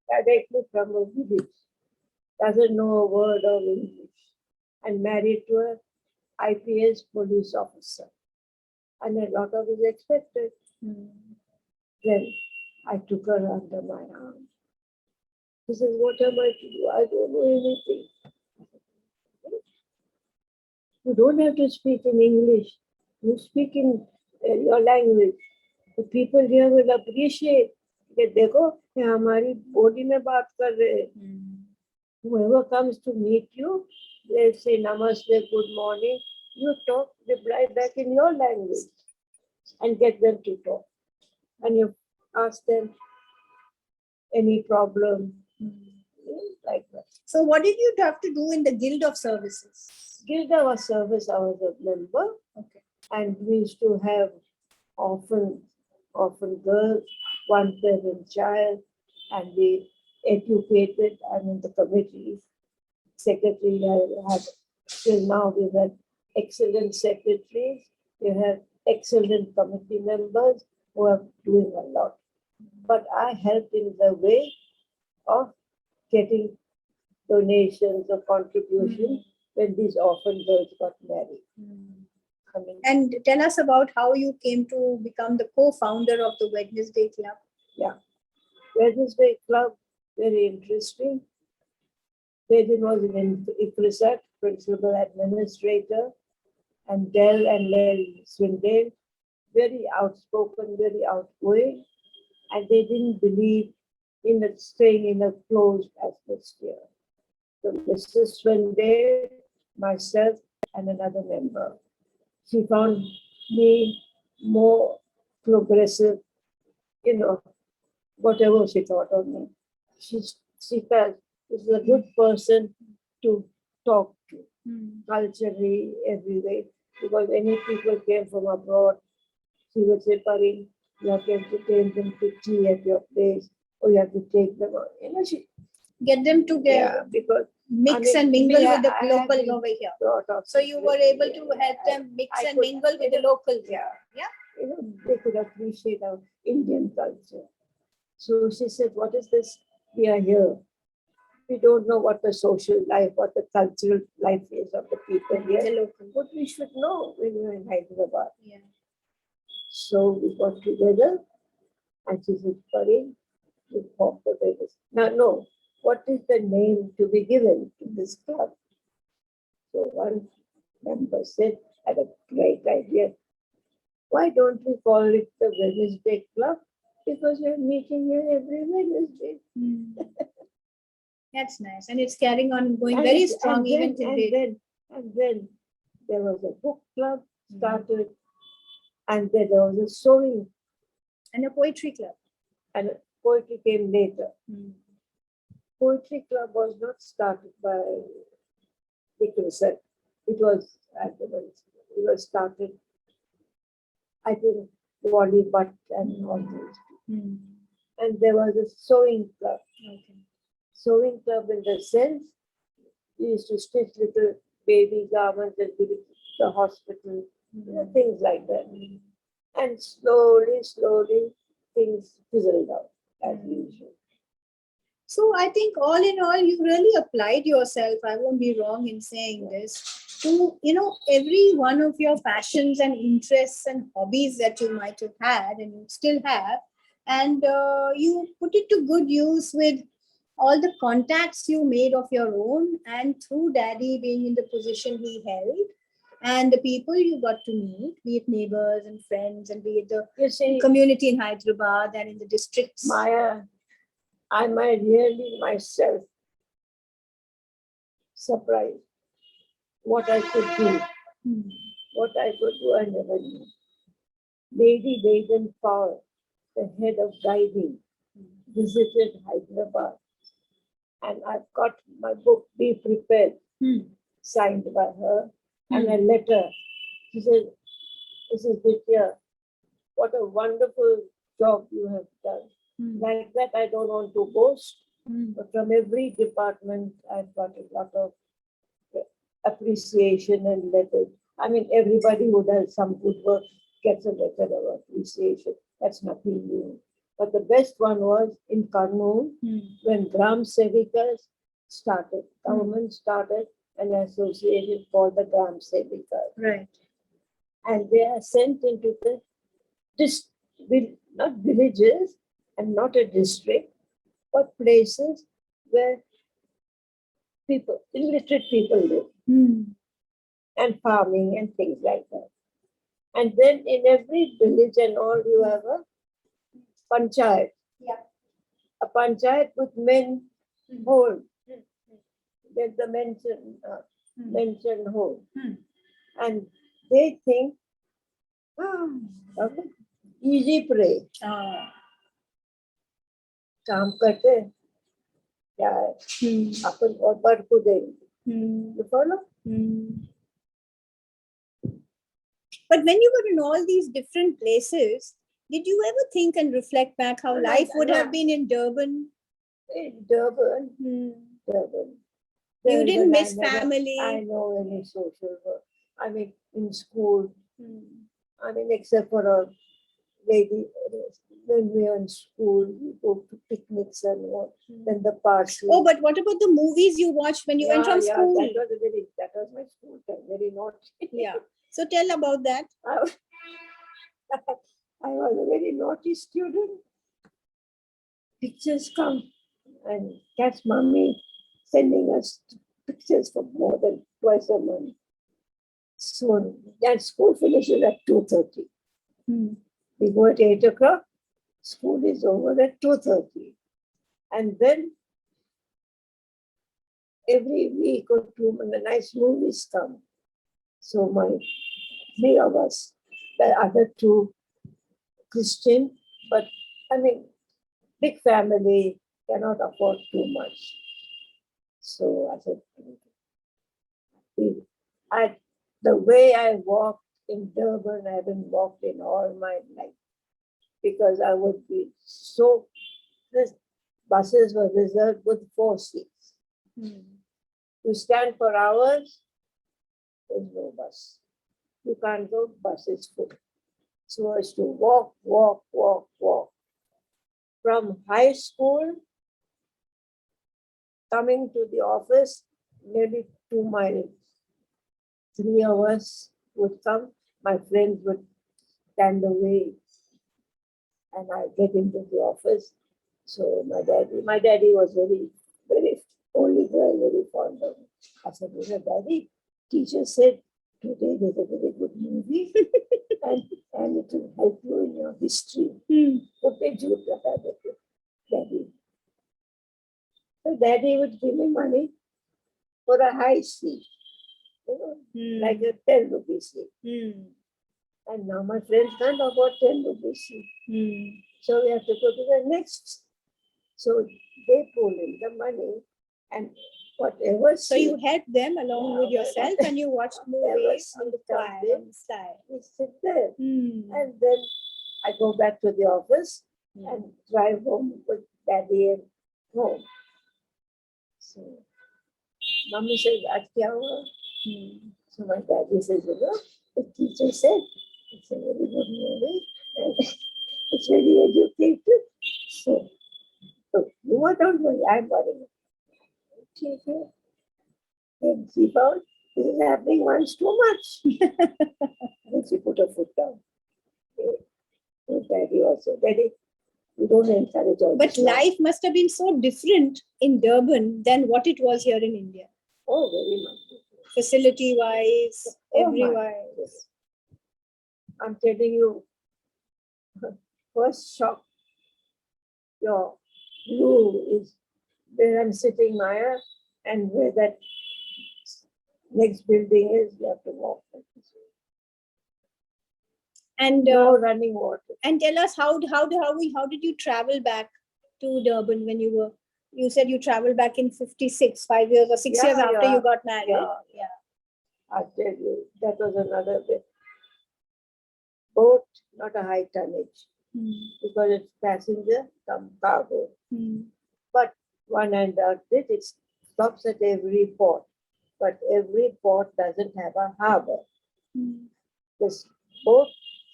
directly from a village, doesn't know a word of English, and married to an IPS police officer. And a lot of is expected. Then I took her under my arm. She says, what am I to do? I don't know anything. You don't have to speak in English. You speak in your language. The people here will appreciate कि देखो ये हमारी body में बात कर रहे हैं. Whoever comes to meet you, they say namaste, good morning. You reply back in your language and get them to talk. And you ask them any problem, like that. So what did you have to do in the Guild of Services? Guild of Service, I was a member. Okay. And we used to have often girls, one parent child, and we educated. I'm in the committee secretary. I had till now we've had excellent secretaries. We have excellent committee members who are doing a lot. But I helped in the way of getting donations or contributions when these orphan girls got married. And tell us about how you came to become the co-founder of the Wednesday Club. Yeah. Wednesday Club, very interesting. Perin was in ICRISAT, principal administrator, and Dell and Larry Swindale, very outspoken, very outgoing, and they didn't believe in staying in a closed atmosphere. So Mrs. Swindale, myself, and another member. She found me more progressive, whatever she thought of me. She felt this is a good person to talk to, culturally, every way. Because any people came from abroad, she would say, Perin, you have to entertain them to tea at your place, or you have to take them out. She get them together, because mix and mingle with the locals over here. So you were able to help them mix and mingle with the locals. Yeah. They could appreciate our Indian culture. So she said, what is this? We are here. We don't know what the social life, what the cultural life is of the people here. But we should know when you're in Hyderabad. Yeah. So we got together and she said, Perin, we formed the Vegas. Now, no, what is the name to be given to this club? So one member said, had a great idea. Why don't we call it the Wednesday Club? Because we're meeting here every Wednesday. That's nice. And it's carrying on going very strong even till date. And then there was a book club started. And then there was a sewing. And a poetry club. And poetry came later. Poetry club was not started by ICRISAT. It was started, I think, Wally Butt and all those. And there was a sewing club. Sewing club in the sense we used to stitch little baby garments and give it to the hospital, things like that. And slowly, things fizzled out as usual. So I think all in all, you really applied yourself, I won't be wrong in saying this, to, every one of your passions and interests and hobbies that you might have had and you still have. And you put it to good use with all the contacts you made of your own and through Daddy being in the position he held and the people you got to meet, be it neighbors and friends and be it the community in Hyderabad and in the districts. Maya, I might really myself surprised what I could do. What I could do, I never knew. Lady Baden Power, the head of guiding, visited Hyderabad. And I've got my book, Be Prepared, signed by her, and a letter. She said, Mrs. Dittia, what a wonderful job you have done. Like that, I don't want to boast, but from every department, I've got a lot of appreciation and letters. I mean, everybody who does some good work gets a letter of appreciation. That's nothing new. But the best one was in Kurnool, when Gram Sevikas started. Government started an association called the Gram Sevikas. Right. And they are sent into not villages and not a district, but places where illiterate people live, and farming and things like that. And then in every village and all, you have a panchayat. Yeah. A panchayat with men hold. There's the mention hold. And they think, okay, easy prey. काम करते क्या है अपन और बढ़ को देंगे. You follow? But when you were in all these different places, did you ever think and reflect back how life would have been in Durban? In Durban. You didn't miss family. I know any social work. I mean, in school. I mean, except for a lady, when we were in school, we go to picnics and what. Then the party. Oh, but what about the movies you watched when you went from school? That was my school time, very naughty. Yeah. So tell about that. I was a very naughty student. Pictures come and catch mommy sending us pictures for more than twice a month. So that school finishes at 2:30. We go at 8 o'clock. School is over at 2:30. And then every week or two, when the nice movies come. So my three of us, the other two Christian, but I mean, big family cannot afford too much. So I said, the way I walked in Durban, I haven't walked in all my life, because I would be so, the buses were reserved with 4 seats. You stand for hours, there's no bus. You can't go, bus is full. So I used to walk. From high school, coming to the office, nearly 2 miles. 3 of us would come, my friends would stand away, and I get into the office. So my daddy was very, very, only girl, very fond of me. I said, Daddy, teacher said, today there's a very good movie and it will help you in your history. What did you do, Daddy? So Daddy would give me money for a high seat, like a 10 rupee seat. And now my friends can't afford 10 rupee seat. So we have to go to the next. So they pull in the money and whatever. So you helped them along with yourself and you watched movies on the side. We sit there. And then I go back to the office and drive home with Daddy and home. So, Mommy says, "Aaj kya hua?" So my daddy says, "You know, the teacher said it's a very good movie and it's very educated. So you don't worry, I'm worrying." Okay. And she found this is happening once too much. And she put her foot down. Okay. So daddy also, "Daddy, you don't encourage all But this now." life must have been so different in Durban than what it was here in India. Oh, very much. Facility wise, Oh, everywhere. Yes. I'm telling you, first shock, your view is where I'm sitting, Maya, and where that next building is, you have to walk. And No running water. and tell us how did you travel back to Durban when you said you traveled back in 56, 5 years or 6 years Yeah, after yeah. you got married? Yeah. I tell you, that was another bit. Boat, not a high tonnage, because it's passenger, come cargo. But one end out it stops at every port. But every port doesn't have a harbor. This boat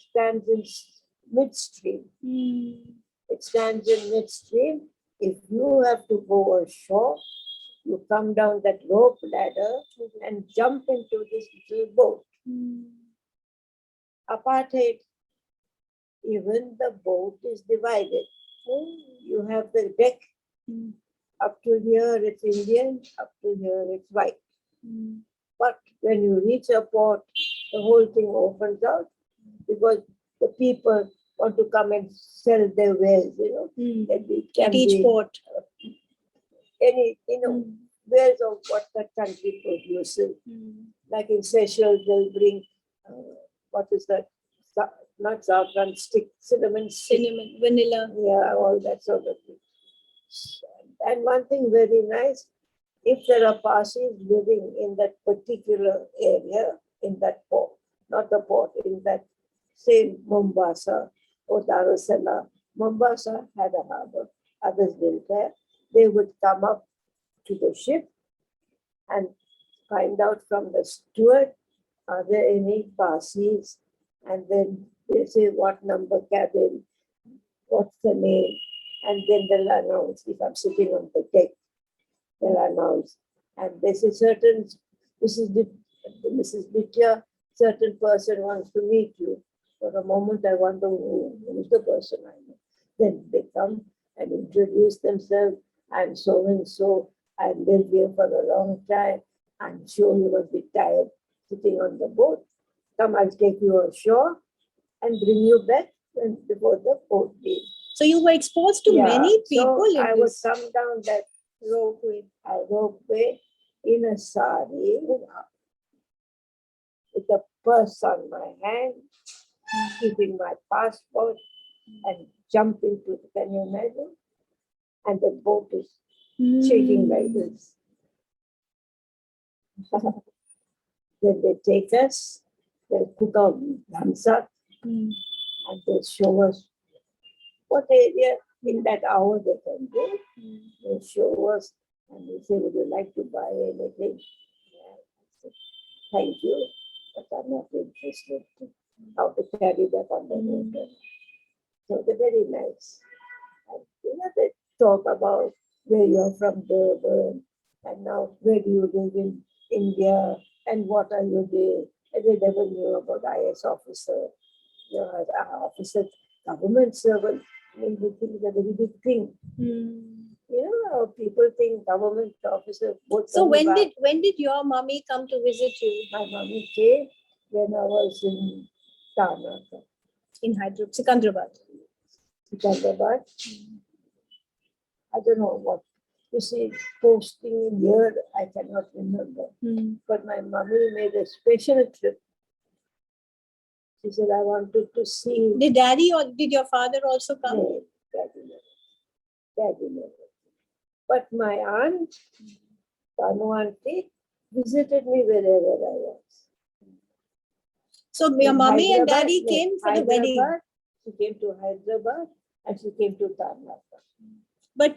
stands in midstream. It stands in midstream. If you have to go ashore, you come down that rope ladder and jump into this little boat. Apartheid, even the boat is divided. You have the deck. Up to here it's Indian, up to here it's white. But when you reach a port, the whole thing opens out because the people want to come and sell their wares, At each port. Any, wares of what the country produces. Like in Seychelles, they'll bring, what is that? Not saffron stick, cinnamon stick. Cinnamon, vanilla. Yeah, all that sort of thing. And one thing very nice, if there are Parsis living in that particular area, in that port, not the port, in that same Mombasa or Dar es Salaam. Mombasa had a harbor, others didn't have. They would come up to the ship and find out from the steward, are there any Parsis? And then they say, what number cabin, what's the name? And then they'll announce, if I'm sitting on the deck, they'll announce. And they say, Mrs. Dittia, certain person wants to meet you. For a moment, I wonder who's the person I know. Then they come and introduce themselves. I'm so and so. I lived here for a long time. I'm sure you must be tired sitting on the boat. Come, I'll take you ashore and bring you back before the boat leaves. So you were exposed to many people so in I would this. come down that ropeway in a sari with a purse on my hand, keeping my passport and jump into it. Can you imagine? And the boat is shaking like this. Then they take us, they'll cook our dhamsak, and they'll show us what area in that hour they can go. They'll show us and they say, would you like to buy anything? Yeah. I said, thank you, but I'm not interested in how to carry that on the water. So they're very nice. And they talk about where you're from, Durban, and now where do you live in India, and what are you doing? And they never knew about IS officer, officer, government servant. I mean, they think it's a very big thing. People think government officer. So when did your mommy come to visit you? My mommy came when I was in Karnataka. In Hyderabad, Hyderabad. I don't know what. You see, posting in here, I cannot remember. But my mommy made a special trip. She said, I wanted to see. Did daddy or did your father also come? No, daddy never. But my aunt, Tanu auntie, visited me wherever I was. So your In mommy and Hyderabad, daddy came for the wedding. She came to Hyderabad and she came to Karnataka. But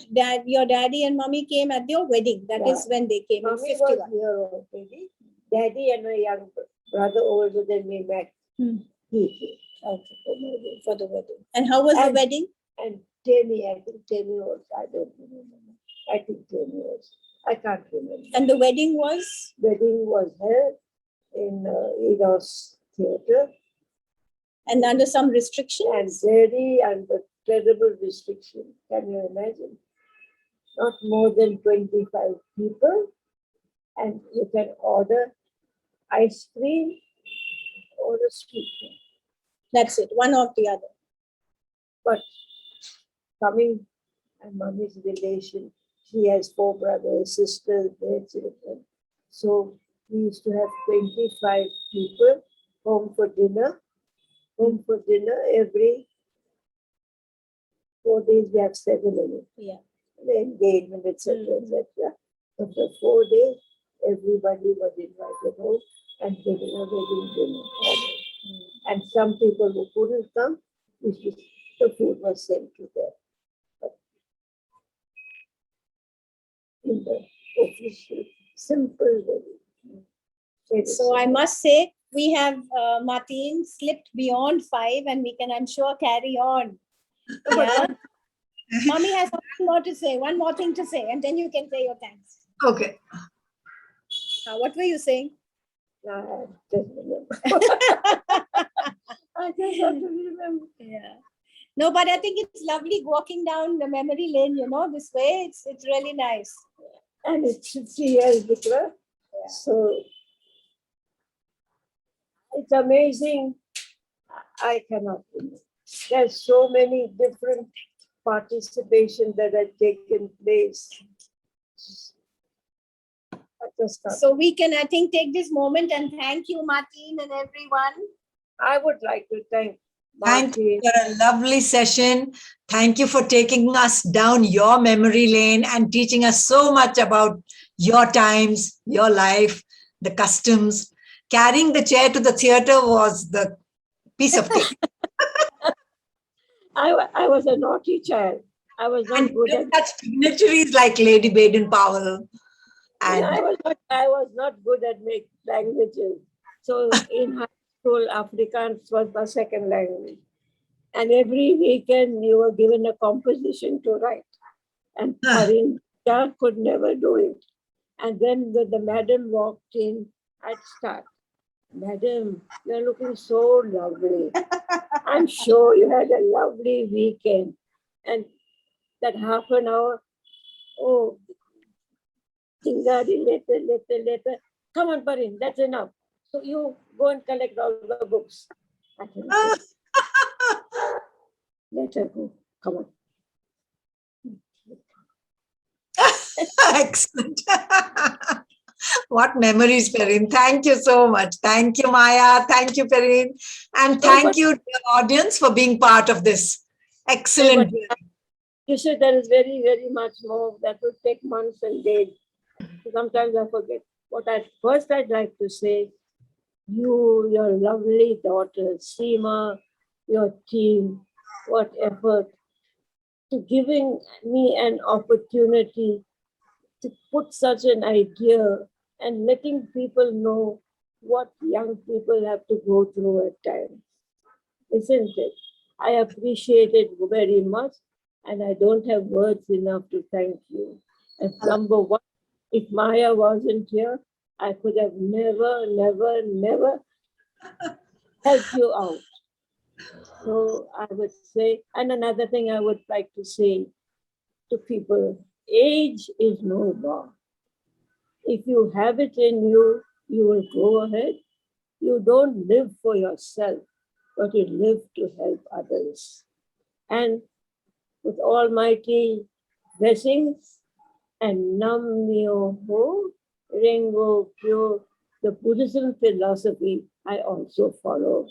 your daddy and mommy came at your wedding. That is when they came in Mommy was 51. here already. Daddy and my young brother older than me met. He came. Okay, for the wedding. And how was the wedding? And Tammy, I think Tammy was, I don't remember. I think Tammy was, I can't remember. And the wedding was? Wedding was held in Eros Theatre. And under some restrictions? And very under terrible restrictions. Can you imagine? Not more than 25 people. And you can order ice cream or a sweet thing. That's it, one or the other. But coming and mommy's relation, she has 4 brothers, sisters, their children. So we used to have 25 people home for dinner. Home for dinner every 4 days. We have ceremony. Yeah. The engagement, etc., etc. So for 4 days, everybody was invited home and given a wedding dinner. And some people who couldn't come, the food was sent to them. But in the official, simple way. So I must say, we have Martin slipped beyond 5 and we can, I'm sure, carry on. Yeah. Mommy has one more to say, one more thing to say, and then you can say your thanks. Okay. What were you saying? I just remember. I just have to remember. Yeah. No, but I think it's lovely walking down the memory lane, this way. It's really nice. And it's 50 years before. Yeah. So it's amazing. I cannot remember. There's so many different participation that had taken place. So we can, I think, take this moment and thank you, Martin, and everyone. I would like to thank Martin. Thank you for a lovely session. Thank you for taking us down your memory lane and teaching us so much about your times, your life, the customs. Carrying the chair to the theatre was the piece of cake. I was a naughty child. I was not good at such dignitaries like Lady Baden-Powell. And I was not good at making languages. So in high school, Afrikaans was my second language. And every weekend you were given a composition to write. And Perin Dittia could never do it. And then when the madam walked in, I'd start, "Madam, you're looking so lovely. I'm sure you had a lovely weekend." And that half an hour, oh, Tingari, later. Come on, Perin, that's enough. So you go and collect all the books. I can let her go. Come on. excellent. What memories, Perin. Thank you so much. Thank you, Maya. Thank you, Perin. And thank you to the audience for being part of this. Excellent. You said there is very, very much more that will take months and days. Sometimes I forget. What I'd like to say, you, your lovely daughter, Seema, your team, what effort to giving me an opportunity to put such an idea and letting people know what young people have to go through at times. Isn't it? I appreciate it very much, and I don't have words enough to thank you. And number one, if Maya wasn't here, I could have never helped you out. So I would say, and another thing I would like to say to people, age is no bar. If you have it in you, you will go ahead. You don't live for yourself, but you live to help others. And with almighty blessings and Nam Myo Ho, Ringo Pyo, the Buddhism philosophy I also follow.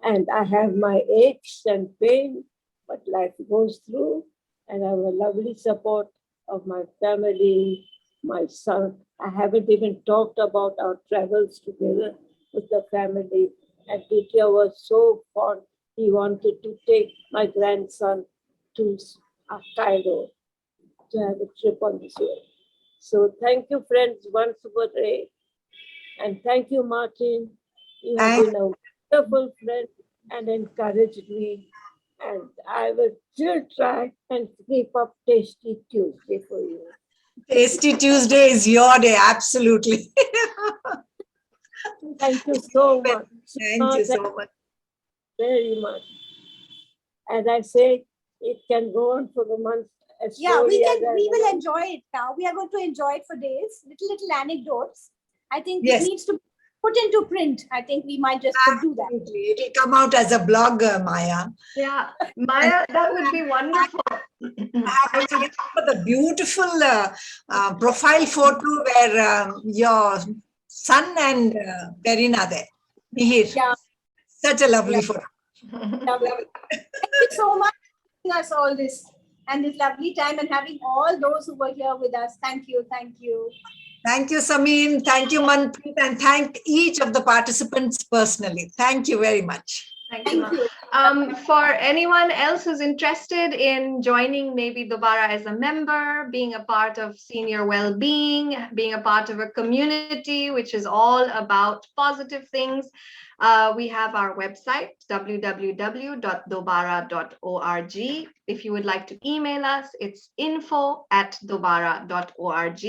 And I have my aches and pain, but life goes through, and I have a lovely support of my family, my son. I haven't even talked about our travels together with the family. And Dittia was so fond. He wanted to take my grandson to Cairo. to have a trip on this way. So thank you, friends, once again. And thank you, Martin. You have been a wonderful friend and encouraged me. And I will still try and keep up Tasty Tuesday for you. Tasty Tuesday is your day, absolutely. Thank you so much. Thank you so much. Very much. As I say, it can go on for the month. Yeah, we will enjoy it now. We are going to enjoy it for days. Little anecdotes. I think Yes. it needs to be put into print. I think we might just do that. It will come out as a blog, Maya. Yeah, Maya, that would be wonderful. The beautiful profile photo where your son and Perin are there. Mihir. Yeah. Such a lovely photo. Thank you so much for giving us all this and this lovely time and having all those who were here with us. Thank you. Thank you. Thank you, Samin. Thank you, Manpreet. And thank each of the participants personally. Thank you very much. Thank you. For anyone else who's interested in joining maybe Dobara as a member, being a part of senior well-being, being a part of a community which is all about positive things, we have our website, www.dobara.org. If you would like to email us, it's info@dobara.org.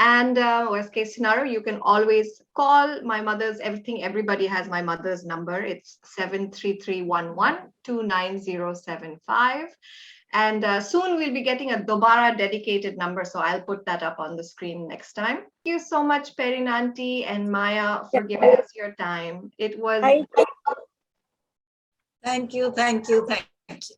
And worst case scenario, you can always call my mother's, everybody has my mother's number. It's 73311-29075. And soon we'll be getting a Dobara dedicated number. So I'll put that up on the screen next time. Thank you so much, Perin Auntie and Maya, for giving us your time. It was. Thank you. Thank you. Thank you.